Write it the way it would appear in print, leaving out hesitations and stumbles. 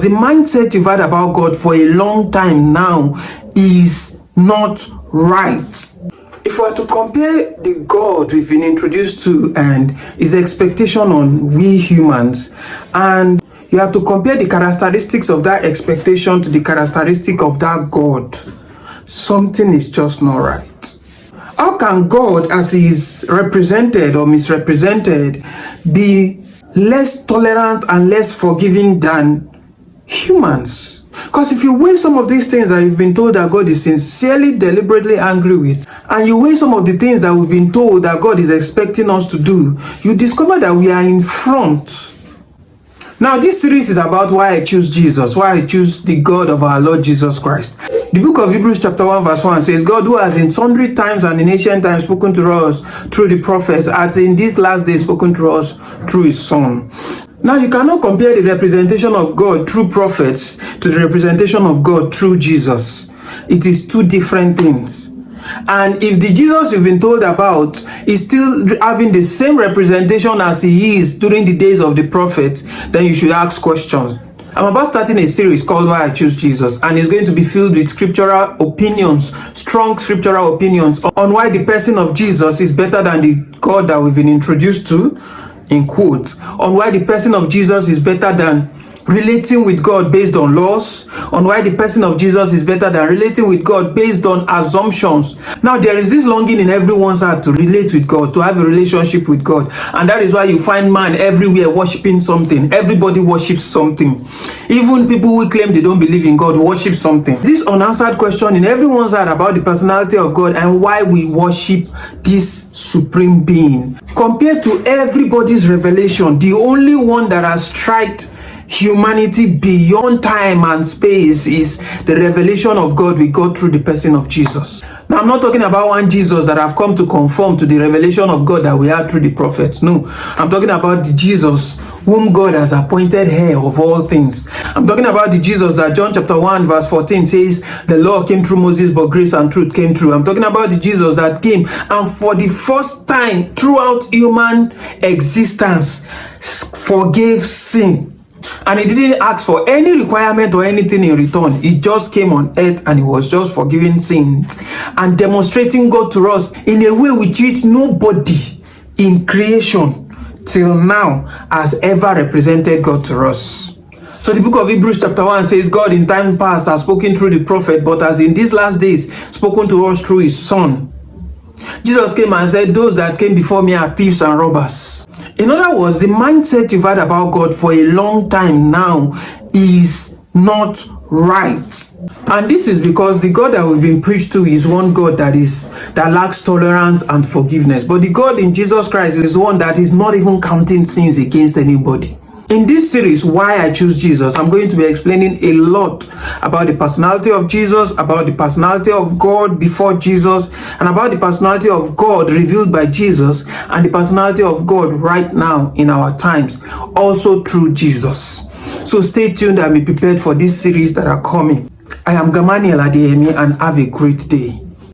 the mindset you've had about God for a long time now is not right. If we are to compare the God we've been introduced to and his expectation on we humans, and you have to compare the characteristics of that expectation to the characteristic of that God, something is just not right. How can God, as he is represented or misrepresented, be less tolerant and less forgiving than humans? Because if you weigh some of these things that you've been told that God is sincerely, deliberately angry with, and you weigh some of the things that we've been told that God is expecting us to do, you discover that we are in front. Now, this series is about why I choose Jesus, why I choose the God of our Lord Jesus Christ. The book of Hebrews chapter 1 verse 1 says, God who has in sundry times and in ancient times spoken to us through the prophets, has in these last days spoken to us through his Son. Now, you cannot compare the representation of God through prophets to the representation of God through Jesus. It is two different things. And if the Jesus you've been told about is still having the same representation as he is during the days of the prophets, then you should ask questions. I'm about starting a series called Why I Choose Jesus, and it's going to be filled with scriptural opinions, strong scriptural opinions on why the person of Jesus is better than the God that we've been introduced to, in quotes, on why the person of Jesus is better than relating with God based on laws, on why the person of Jesus is better than relating with God based on assumptions. Now, there is this longing in everyone's heart to relate with God, to have a relationship with God, and that is why you find man everywhere worshiping something. Everybody worships something. Even people who claim they don't believe in God worship something. This unanswered question in everyone's heart about the personality of God and why we worship this supreme being, compared to everybody's revelation, the only one that has striked humanity beyond time and space is the revelation of God we got through the person of Jesus. Now, I'm not talking about one Jesus that have come to conform to the revelation of God that we had through the prophets. No, I'm talking about the Jesus whom God has appointed heir of all things. I'm talking about the Jesus that John chapter 1 verse 14 says the law came through Moses, but grace and truth came through. I'm talking about the Jesus that came and for the first time throughout human existence forgave sin. And he didn't ask for any requirement or anything in return. He just came on earth and he was just forgiving sins and demonstrating God to us in a way with which nobody in creation till now has ever represented God to us. So the book of Hebrews chapter 1 says, God in time past has spoken through the prophet, but has in these last days spoken to us through his Son. Jesus came and said, those that came before me are thieves and robbers. In other words, the mindset you've had about God for a long time now is not right. And this is because the God that we've been preached to is one God that lacks tolerance and forgiveness. But the God in Jesus Christ is one that is not even counting sins against anybody. In this series, Why I Choose Jesus, I'm going to be explaining a lot about the personality of Jesus, about the personality of God before Jesus, and about the personality of God revealed by Jesus, and the personality of God right now in our times, also through Jesus. So stay tuned and be prepared for this series that are coming. I am Gamaniel Adeyemi, and have a great day.